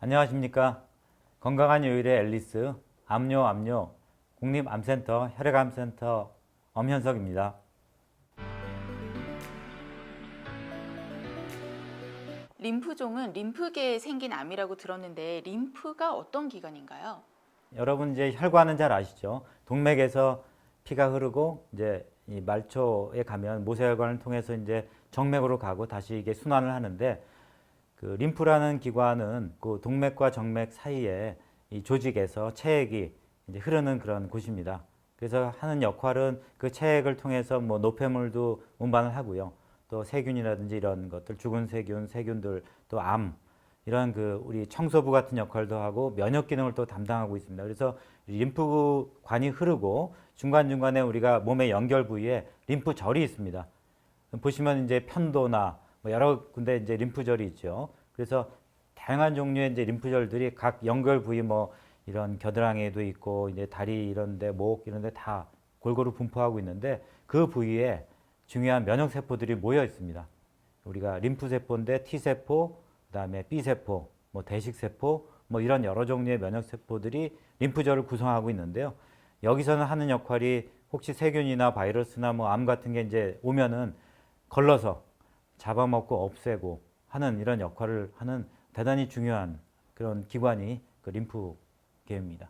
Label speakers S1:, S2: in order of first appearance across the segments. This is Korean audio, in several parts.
S1: 안녕하십니까. 건강한 요일의 앨리스 암요 국립암센터 혈액암센터 엄현석입니다.
S2: 림프종은 림프계에 생긴 암이라고 들었는데 림프가 어떤 기관인가요?
S1: 여러분 이제 혈관은 잘 아시죠? 동맥에서 피가 흐르고 이제 이 말초에 가면 모세혈관을 통해서 이제 정맥으로 가고 다시 이게 순환을 하는데, 그 림프라는 기관은 그 동맥과 정맥 사이에 이 조직에서 체액이 이제 흐르는 그런 곳입니다. 그래서 하는 역할은 그 체액을 통해서 뭐 노폐물도 운반을 하고요. 또 세균이라든지 이런 것들, 죽은 세균, 세균들, 또 암, 이런 그 우리 청소부 같은 역할도 하고 면역 기능을 또 담당하고 있습니다. 그래서 림프관이 흐르고 중간중간에 우리가 몸의 연결 부위에 림프절이 있습니다. 보시면 이제 편도나 뭐 여러 군데 이제 림프절이 있죠. 그래서 다양한 종류의 이제 림프절들이 각 연결 부위 뭐 이런 겨드랑이에도 있고 이제 다리 이런데 목 이런데 다 골고루 분포하고 있는데, 그 부위에 중요한 면역 세포들이 모여 있습니다. 우리가 림프 세포인데 T 세포, 그다음에 B 세포, 뭐 대식 세포, 뭐 이런 여러 종류의 면역 세포들이 림프절을 구성하고 있는데요. 여기서는 하는 역할이 혹시 세균이나 바이러스나 뭐 암 같은 게 이제 오면은 걸러서 잡아먹고 없애고 하는 이런 역할을 하는 대단히 중요한 그런 기관이 그 림프계입니다.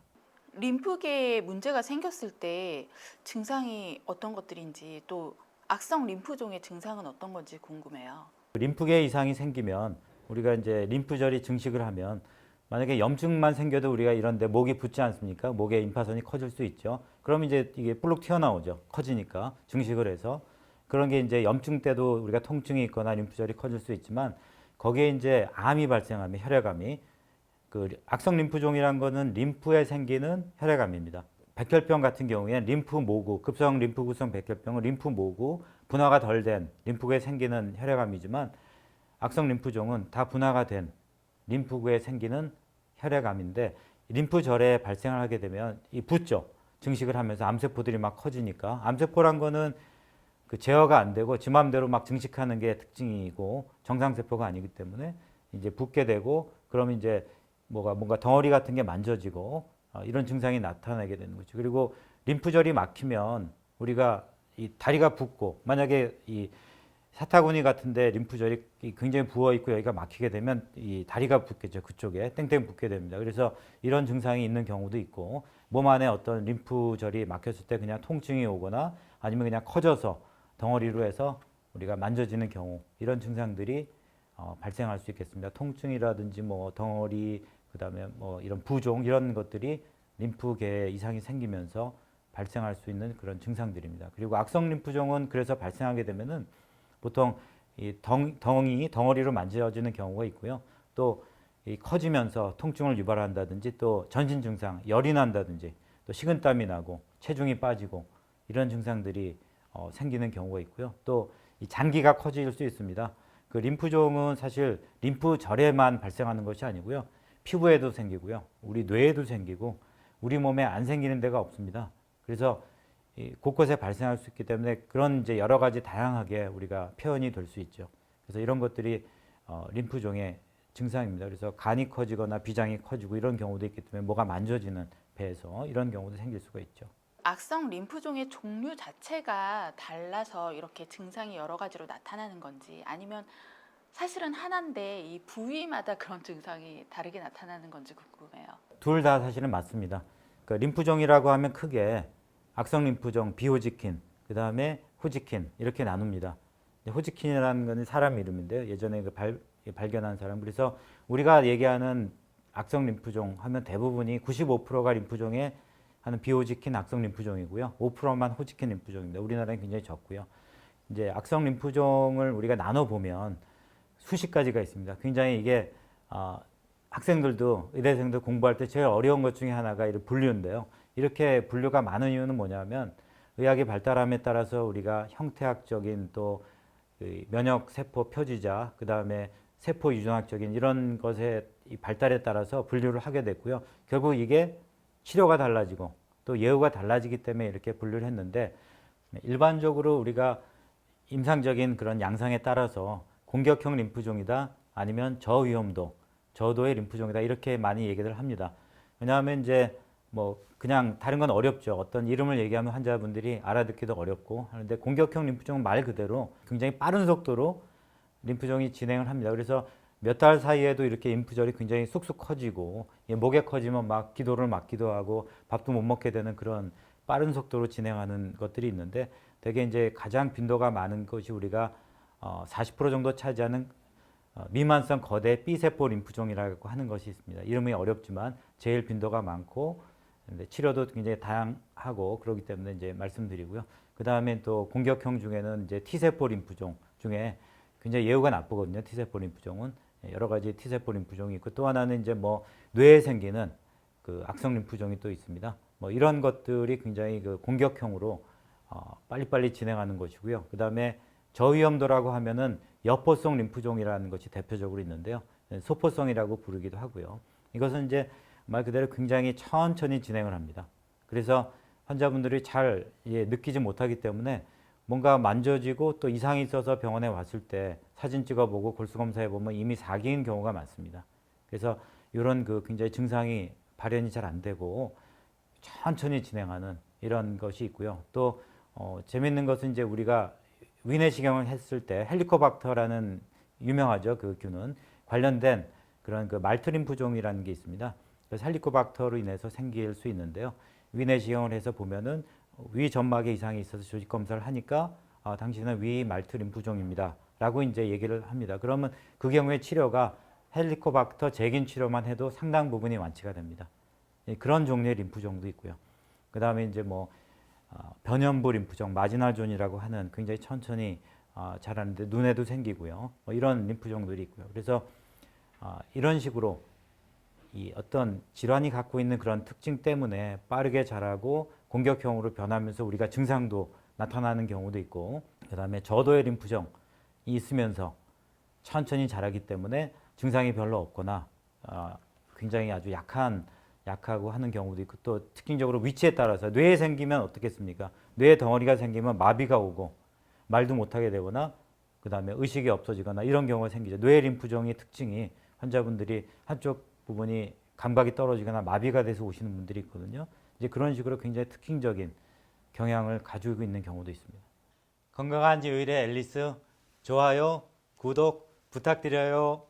S2: 림프계에 문제가 생겼을 때 증상이 어떤 것들인지, 또 악성 림프종의 증상은 어떤 건지 궁금해요.
S1: 림프계 이상이 생기면 우리가 이제 림프절이 증식을 하면, 만약에 염증만 생겨도 우리가 이런데 목이 붓지 않습니까? 목에 임파선이 커질 수 있죠. 그럼 이제 이게 볼록 튀어나오죠. 커지니까 증식을 해서. 그런 게 이제 염증 때도 우리가 통증이 있거나 림프절이 커질 수 있지만, 거기에 이제 암이 발생하면 혈액암이, 그 악성 림프종이란 거는 림프에 생기는 혈액암입니다. 백혈병 같은 경우에는 림프 모구, 급성 림프 구성 백혈병은 림프 모구, 분화가 덜 된 림프구에 생기는 혈액암이지만, 악성 림프종은 다 분화가 된 림프구에 생기는 혈액암인데, 림프절에 발생을 하게 되면 이 붓죠. 증식을 하면서 암세포들이 막 커지니까. 암세포란 거는 그 제어가 안 되고 지 맘대로 막 증식하는 게 특징이고 정상세포가 아니기 때문에 이제 붓게 되고, 그러면 이제 뭔가 덩어리 같은 게 만져지고 이런 증상이 나타나게 되는 거죠. 그리고 림프절이 막히면 우리가 이 다리가 붓고, 만약에 이 사타구니 같은데 림프절이 굉장히 부어 있고 여기가 막히게 되면 이 다리가 붓겠죠. 그쪽에 땡땡 붓게 됩니다. 그래서 이런 증상이 있는 경우도 있고, 몸 안에 어떤 림프절이 막혔을 때 그냥 통증이 오거나 아니면 그냥 커져서 덩어리로 해서 우리가 만져지는 경우, 이런 증상들이 발생할 수 있겠습니다. 통증이라든지 뭐 덩어리, 그다음에 뭐 이런 부종, 이런 것들이 림프계에 이상이 생기면서 발생할 수 있는 그런 증상들입니다. 그리고 악성 림프종은 그래서 발생하게 되면은 보통 이 덩어리로 만져지는 경우가 있고요. 또 이 커지면서 통증을 유발한다든지, 또 전신 증상, 열이 난다든지, 또 식은땀이 나고 체중이 빠지고 이런 증상들이 생기는 경우가 있고요. 또 이 장기가 커질 수 있습니다. 그 림프종은 사실 림프절에만 발생하는 것이 아니고요. 피부에도 생기고요. 우리 뇌에도 생기고 우리 몸에 안 생기는 데가 없습니다. 그래서 곳곳에 발생할 수 있기 때문에 그런 이제 여러 가지 다양하게 우리가 표현이 될 수 있죠. 그래서 이런 것들이 림프종의 증상입니다. 그래서 간이 커지거나 비장이 커지고 이런 경우도 있기 때문에 뭐가 만져지는 배에서 이런 경우도 생길 수가 있죠.
S2: 악성 림프종의 종류 자체가 달라서 이렇게 증상이 여러 가지로 나타나는 건지, 아니면 사실은 하나인데 이 부위마다 그런 증상이 다르게 나타나는 건지 궁금해요.
S1: 둘 다 사실은 맞습니다. 그러니까 림프종이라고 하면 크게 악성 림프종, 비호지킨, 그 다음에 호지킨, 이렇게 나눕니다. 호지킨이라는 건 사람 이름인데요. 예전에 발견한 사람. 그래서 우리가 얘기하는 악성 림프종 하면 대부분이 95%가 림프종에 하는 비호지킨 악성 림프종이고요. 5%만 호지킨 림프종입니다. 우리나라는 굉장히 적고요. 이제 악성 림프종을 우리가 나눠 보면 수십 가지가 있습니다. 굉장히 이게 학생들도 의대생들 공부할 때 제일 어려운 것 중에 하나가 이런 분류인데요. 이렇게 분류가 많은 이유는 뭐냐면, 의학이 발달함에 따라서 우리가 형태학적인 또 면역 세포 표지자, 그 다음에 세포 유전학적인 이런 것의 발달에 따라서 분류를 하게 됐고요. 결국 이게 치료가 달라지고 또 예후가 달라지기 때문에 이렇게 분류를 했는데, 일반적으로 우리가 임상적인 그런 양상에 따라서 공격형 림프종이다, 아니면 저위험도, 저도의 림프종이다 이렇게 많이 얘기를 합니다. 왜냐하면 이제 뭐 그냥 다른 건 어렵죠. 어떤 이름을 얘기하면 환자분들이 알아듣기도 어렵고 하는데 공격형 림프종은 말 그대로 굉장히 빠른 속도로 림프종이 진행을 합니다. 그래서 몇 달 사이에도 이렇게 림프절이 굉장히 쑥쑥 커지고 목에 커지면 막 기도를 막기도 하고 밥도 못 먹게 되는 그런 빠른 속도로 진행하는 것들이 있는데 대개 이제 가장 빈도가 많은 것이 우리가 40% 정도 차지하는 미만성 거대 B세포 림프종이라고 하는 것이 있습니다. 이름이 어렵지만 제일 빈도가 많고 치료도 굉장히 다양하고 그렇기 때문에 이제 말씀드리고요. 그 다음에 또 공격형 중에는 이제 T세포 림프종 중에 굉장히 예후가 나쁘거든요. T세포 림프종은 여러 가지 T세포 림프종이 있고 또 하나는 이제 뭐 뇌에 생기는 그 악성 림프종이 또 있습니다. 뭐 이런 것들이 굉장히 그 공격형으로 빨리빨리 진행하는 것이고요. 그 다음에 저위험도라고 하면은 여포성 림프종이라는 것이 대표적으로 있는데요. 소포성이라고 부르기도 하고요. 이것은 이제 말 그대로 굉장히 천천히 진행을 합니다. 그래서 환자분들이 잘 느끼지 못하기 때문에 뭔가 만져지고 또 이상이 있어서 병원에 왔을 때 사진 찍어보고 골수 검사해보면 이미 사기인 경우가 많습니다. 그래서 이런 그 굉장히 증상이 발현이 잘 안 되고 천천히 진행하는 이런 것이 있고요. 또 재밌는 것은 이제 우리가 위내시경을 했을 때 헬리코박터라는 유명하죠. 그 균은 관련된 그런 그 말트림프종이라는 게 있습니다. 그래서 헬리코박터로 인해서 생길 수 있는데요. 위내시경을 해서 보면은 위 점막에 이상이 있어서 조직 검사를 하니까 당신은 위 말트림프종입니다. 라고 이제 얘기를 합니다. 그러면 그 경우에 치료가 헬리코박터 제긴 치료만 해도 상당 부분이 완치가 됩니다. 그런 종류의 림프종도 있고요. 그 다음에 이제 뭐 변연부 림프종, 마지널 존이라고 하는 굉장히 천천히 자라는데 눈에도 생기고요. 뭐 이런 림프종들이 있고요. 그래서 이런 식으로 이 어떤 질환이 갖고 있는 그런 특징 때문에 빠르게 자라고 공격형으로 변하면서 우리가 증상도 나타나는 경우도 있고 그 다음에 저도의 림프종이 있으면서 천천히 자라기 때문에 증상이 별로 없거나 굉장히 아주 약하고 하는 경우도 있고 또 특징적으로 위치에 따라서 뇌에 생기면 어떻겠습니까? 뇌에 덩어리가 생기면 마비가 오고 말도 못하게 되거나 그 다음에 의식이 없어지거나 이런 경우가 생기죠. 뇌 림프종의 특징이 환자분들이 한쪽 부분이 감각이 떨어지거나 마비가 돼서 오시는 분들이 있거든요. 이제 그런 식으로 굉장히 특징적인 경향을 가지고 있는 경우도 있습니다. 건강한 지의의 앨리스 좋아요, 구독 부탁드려요.